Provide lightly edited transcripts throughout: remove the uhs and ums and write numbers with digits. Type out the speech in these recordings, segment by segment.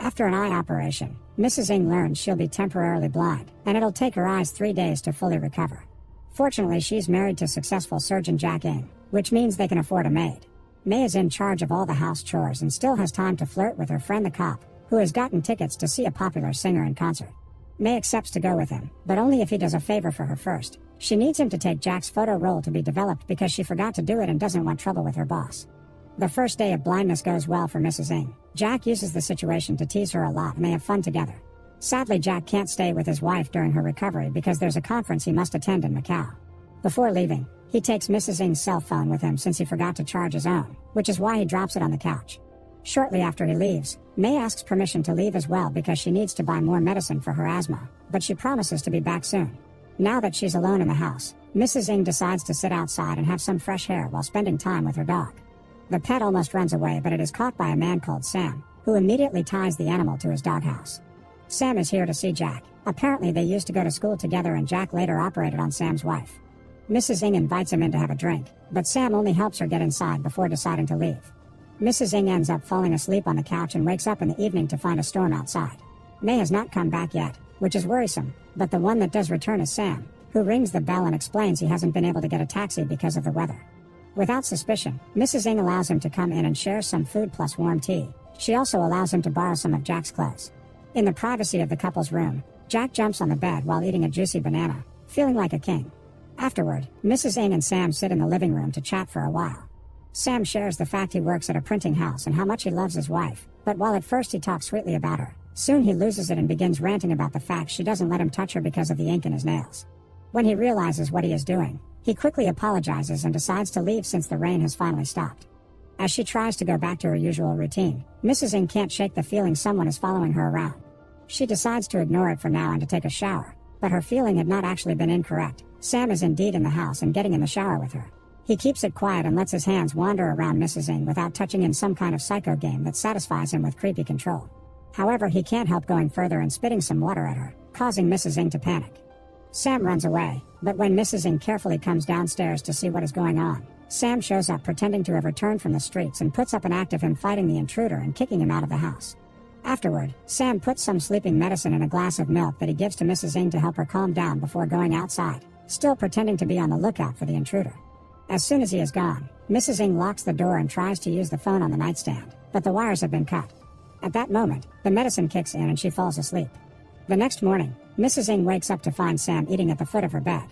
After an eye operation, Mrs. Ng learns she'll be temporarily blind, and it'll take her eyes 3 days to fully recover. Fortunately, she's married to successful surgeon Jack Ng, which means they can afford a maid. May is in charge of all the house chores and still has time to flirt with her friend the cop, who has gotten tickets to see a popular singer in concert. May accepts to go with him, but only if he does a favor for her first. She needs him to take Jack's photo roll to be developed because she forgot to do it and doesn't want trouble with her boss. The first day of blindness goes well for Mrs. Ng. Jack uses the situation to tease her a lot and they have fun together. Sadly, Jack can't stay with his wife during her recovery because there's a conference he must attend in Macau. Before leaving, he takes Mrs. Ng's cell phone with him since he forgot to charge his own, which is why he drops it on the couch. Shortly after he leaves, May asks permission to leave as well because she needs to buy more medicine for her asthma, but she promises to be back soon. Now that she's alone in the house, Mrs. Ng decides to sit outside and have some fresh air while spending time with her dog. The pet almost runs away, but it is caught by a man called Sam, who immediately ties the animal to his doghouse. Sam is here to see Jack. Apparently they used to go to school together and Jack later operated on Sam's wife. Mrs. Ng invites him in to have a drink, but Sam only helps her get inside before deciding to leave. Mrs. Ng ends up falling asleep on the couch and wakes up in the evening to find a storm outside. May has not come back yet, which is worrisome, but the one that does return is Sam, who rings the bell and explains he hasn't been able to get a taxi because of the weather. Without suspicion, Mrs. Ng allows him to come in and share some food plus warm tea. She also allows him to borrow some of Jack's clothes. In the privacy of the couple's room, Jack jumps on the bed while eating a juicy banana, feeling like a king. Afterward, Mrs. Ng and Sam sit in the living room to chat for a while. Sam shares the fact he works at a printing house and how much he loves his wife, but while at first he talks sweetly about her, soon he loses it and begins ranting about the fact she doesn't let him touch her because of the ink in his nails. When he realizes what he is doing, he quickly apologizes and decides to leave since the rain has finally stopped. As she tries to go back to her usual routine, Mrs. Ng can't shake the feeling someone is following her around. She decides to ignore it for now and to take a shower, but her feeling had not actually been incorrect. Sam is indeed in the house and getting in the shower with her. He keeps it quiet and lets his hands wander around Mrs. Ng without touching in some kind of psycho game that satisfies him with creepy control. However, he can't help going further and spitting some water at her, causing Mrs. Ng to panic. Sam runs away, but when Mrs. Ng carefully comes downstairs to see what is going on, Sam shows up pretending to have returned from the streets and puts up an act of him fighting the intruder and kicking him out of the house. Afterward, Sam puts some sleeping medicine in a glass of milk that he gives to Mrs. Ng to help her calm down before going outside, still pretending to be on the lookout for the intruder. As soon as he is gone, Mrs. Ng locks the door and tries to use the phone on the nightstand, but the wires have been cut. At that moment, the medicine kicks in and she falls asleep. The next morning, Mrs. Ng wakes up to find Sam eating at the foot of her bed.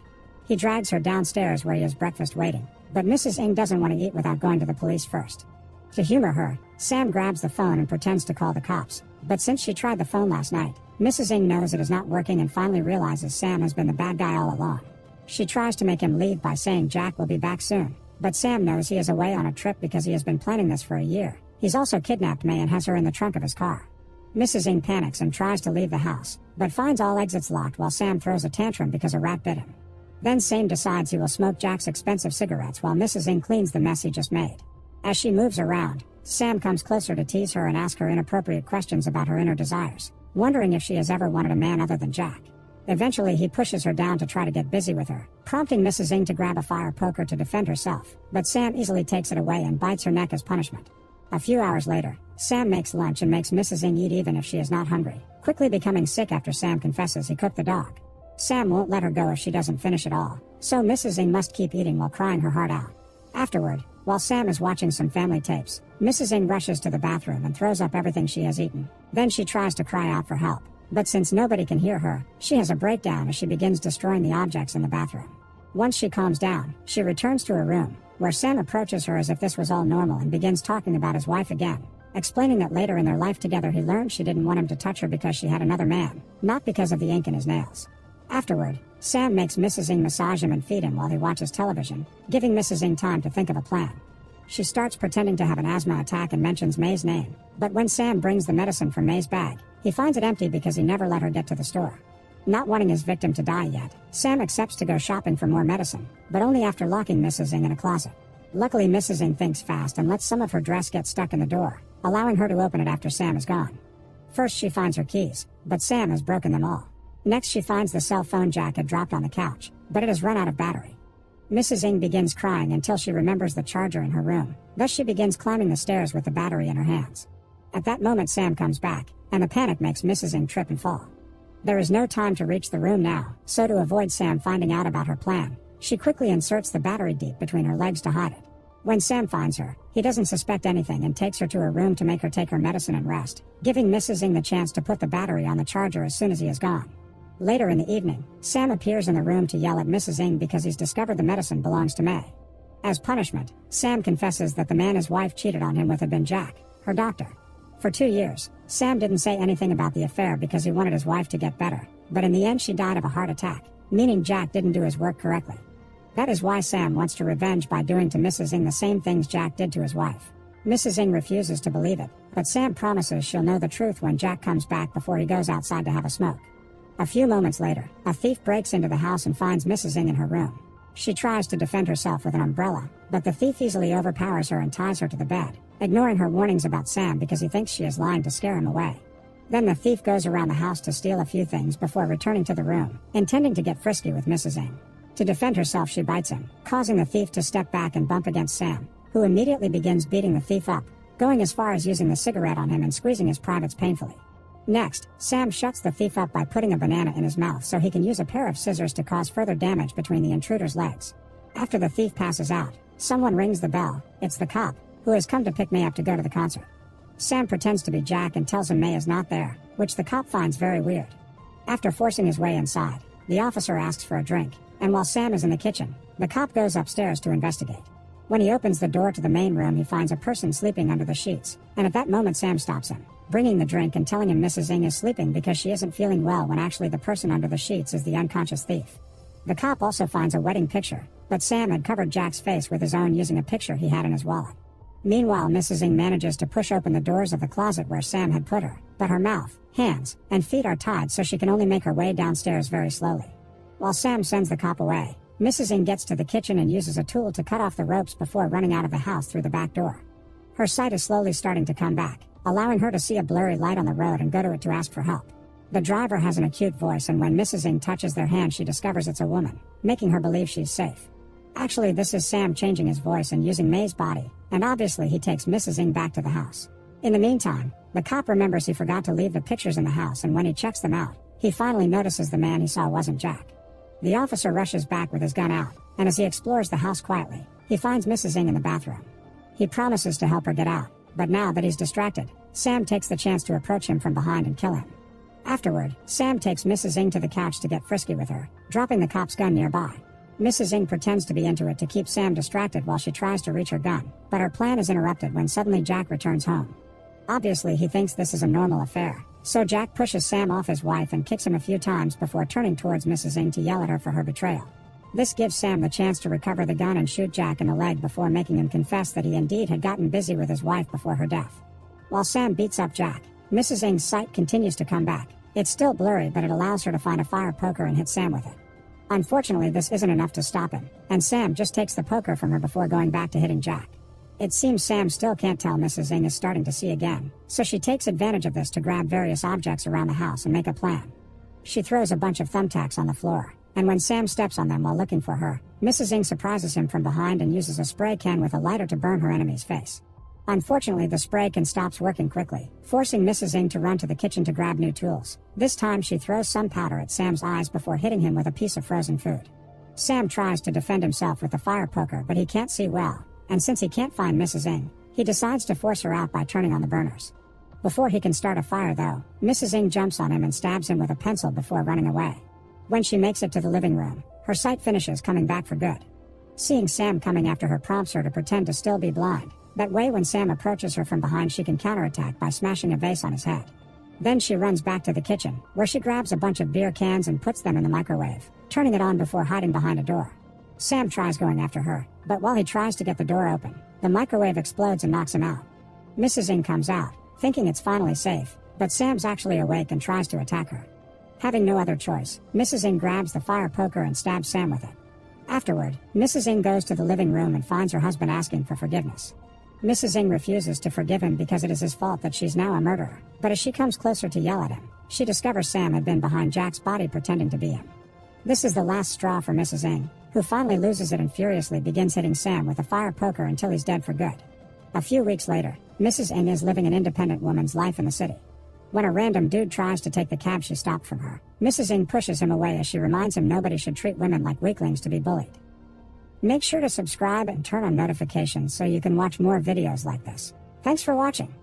He drags her downstairs where he has breakfast waiting, but Mrs. Ng doesn't want to eat without going to the police first. To humor her, Sam grabs the phone and pretends to call the cops, but since she tried the phone last night, Mrs. Ng knows it is not working and finally realizes Sam has been the bad guy all along. She tries to make him leave by saying Jack will be back soon, but Sam knows he is away on a trip because he has been planning this for a year. He's also kidnapped May and has her in the trunk of his car. Mrs. Ng panics and tries to leave the house, but finds all exits locked while Sam throws a tantrum because a rat bit him. Then Sam decides he will smoke Jack's expensive cigarettes while Mrs. Ng cleans the mess he just made. As she moves around, Sam comes closer to tease her and ask her inappropriate questions about her inner desires, wondering if she has ever wanted a man other than Jack. Eventually he pushes her down to try to get busy with her, prompting Mrs. Ng to grab a fire poker to defend herself, but Sam easily takes it away and bites her neck as punishment. A few hours later, Sam makes lunch and makes Mrs. Ng eat even if she is not hungry, quickly becoming sick after Sam confesses he cooked the dog. Sam won't let her go if she doesn't finish it all, so Mrs. Ng must keep eating while crying her heart out. Afterward, while Sam is watching some family tapes, Mrs. Ng rushes to the bathroom and throws up everything she has eaten. Then she tries to cry out for help, but since nobody can hear her, she has a breakdown as she begins destroying the objects in the bathroom. Once she calms down, she returns to her room, where Sam approaches her as if this was all normal and begins talking about his wife again, explaining that later in their life together he learned she didn't want him to touch her because she had another man, not because of the ink in his nails. Afterward, Sam makes Mrs. Ng massage him and feed him while he watches television, giving Mrs. Ng time to think of a plan. She starts pretending to have an asthma attack and mentions May's name, but when Sam brings the medicine from May's bag, he finds it empty because he never let her get to the store. Not wanting his victim to die yet, Sam accepts to go shopping for more medicine, but only after locking Mrs. Ng in a closet. Luckily, Mrs. Ng thinks fast and lets some of her dress get stuck in the door, allowing her to open it after Sam is gone. First she finds her keys, but Sam has broken them all. Next she finds the cell phone Jack had dropped on the couch, but it has run out of battery. Mrs. Ng begins crying until she remembers the charger in her room, thus she begins climbing the stairs with the battery in her hands. At that moment Sam comes back, and the panic makes Mrs. Ng trip and fall. There is no time to reach the room now, so to avoid Sam finding out about her plan, she quickly inserts the battery deep between her legs to hide it. When Sam finds her, he doesn't suspect anything and takes her to her room to make her take her medicine and rest, giving Mrs. Ng the chance to put the battery on the charger as soon as he is gone. Later in the evening, Sam appears in the room to yell at Mrs. Ng because he's discovered the medicine belongs to May. As punishment, Sam confesses that the man his wife cheated on him with had been Jack, her doctor. For 2 years, Sam didn't say anything about the affair because he wanted his wife to get better, but in the end she died of a heart attack, meaning Jack didn't do his work correctly. That is why Sam wants to revenge by doing to Mrs. Ng the same things Jack did to his wife. Mrs. Ng refuses to believe it, but Sam promises she'll know the truth when Jack comes back before he goes outside to have a smoke. A few moments later, a thief breaks into the house and finds Mrs. Ng in her room. She tries to defend herself with an umbrella, but the thief easily overpowers her and ties her to the bed, ignoring her warnings about Sam because he thinks she is lying to scare him away. Then the thief goes around the house to steal a few things before returning to the room, intending to get frisky with Mrs. Ng. To defend herself, she bites him, causing the thief to step back and bump against Sam, who immediately begins beating the thief up, going as far as using the cigarette on him and squeezing his privates painfully. Next, Sam shuts the thief up by putting a banana in his mouth so he can use a pair of scissors to cause further damage between the intruder's legs. After the thief passes out, someone rings the bell. It's the cop, who has come to pick May up to go to the concert. Sam pretends to be Jack and tells him May is not there, which the cop finds very weird. After forcing his way inside, the officer asks for a drink, and while Sam is in the kitchen, the cop goes upstairs to investigate. When he opens the door to the main room, he finds a person sleeping under the sheets, and at that moment Sam stops him, bringing the drink and telling him Mrs. Ng is sleeping because she isn't feeling well when actually the person under the sheets is the unconscious thief. The cop also finds a wedding picture, but Sam had covered Jack's face with his own using a picture he had in his wallet. Meanwhile, Mrs. Ng manages to push open the doors of the closet where Sam had put her, but her mouth, hands, and feet are tied so she can only make her way downstairs very slowly. While Sam sends the cop away, Mrs. Ng gets to the kitchen and uses a tool to cut off the ropes before running out of the house through the back door. Her sight is slowly starting to come back, allowing her to see a blurry light on the road and go to it to ask for help. The driver has an acute voice, and when Mrs. Ng touches their hand, she discovers it's a woman, making her believe she's safe. Actually, this is Sam changing his voice and using May's body, and obviously he takes Mrs. Ng back to the house. In the meantime, the cop remembers he forgot to leave the pictures in the house, and when he checks them out, he finally notices the man he saw wasn't Jack. The officer rushes back with his gun out, and as he explores the house quietly, he finds Mrs. Ng in the bathroom. He promises to help her get out, but now that he's distracted, Sam takes the chance to approach him from behind and kill him. Afterward, Sam takes Mrs. Ng to the couch to get frisky with her, dropping the cop's gun nearby. Mrs. Ng pretends to be into it to keep Sam distracted while she tries to reach her gun, but her plan is interrupted when suddenly Jack returns home. Obviously, he thinks this is a normal affair, so Jack pushes Sam off his wife and kicks him a few times before turning towards Mrs. Ng to yell at her for her betrayal. This gives Sam the chance to recover the gun and shoot Jack in the leg before making him confess that he indeed had gotten busy with his wife before her death. While Sam beats up Jack, Mrs. Ng's sight continues to come back. It's still blurry, but it allows her to find a fire poker and hit Sam with it. Unfortunately, this isn't enough to stop him, and Sam just takes the poker from her before going back to hitting Jack. It seems Sam still can't tell Mrs. Ng is starting to see again, so she takes advantage of this to grab various objects around the house and make a plan. She throws a bunch of thumbtacks on the floor, and when Sam steps on them while looking for her, Mrs. Ng surprises him from behind and uses a spray can with a lighter to burn her enemy's face. Unfortunately, the spray can stops working quickly, forcing Mrs. Ng to run to the kitchen to grab new tools. This time she throws some powder at Sam's eyes before hitting him with a piece of frozen food. Sam tries to defend himself with the fire poker, but he can't see well, and since he can't find Mrs. Ng, he decides to force her out by turning on the burners. Before he can start a fire though, Mrs. Ng jumps on him and stabs him with a pencil before running away. When she makes it to the living room, her sight finishes coming back for good. Seeing Sam coming after her prompts her to pretend to still be blind. That way when Sam approaches her from behind she can counterattack by smashing a vase on his head. Then she runs back to the kitchen, where she grabs a bunch of beer cans and puts them in the microwave, turning it on before hiding behind a door. Sam tries going after her, but while he tries to get the door open, the microwave explodes and knocks him out. Mrs. Ng comes out, thinking it's finally safe, but Sam's actually awake and tries to attack her. Having no other choice, Mrs. Ng grabs the fire poker and stabs Sam with it. Afterward, Mrs. Ng goes to the living room and finds her husband asking for forgiveness. Mrs. Ng refuses to forgive him because it is his fault that she's now a murderer, but as she comes closer to yell at him, she discovers Sam had been behind Jack's body pretending to be him. This is the last straw for Mrs. Ng, who finally loses it and furiously begins hitting Sam with a fire poker until he's dead for good. A few weeks later, Mrs. Ng is living an independent woman's life in the city. When a random dude tries to take the cab she stopped from her, Mrs. Ng pushes him away as she reminds him nobody should treat women like weaklings to be bullied. Make sure to subscribe and turn on notifications so you can watch more videos like this. Thanks for watching.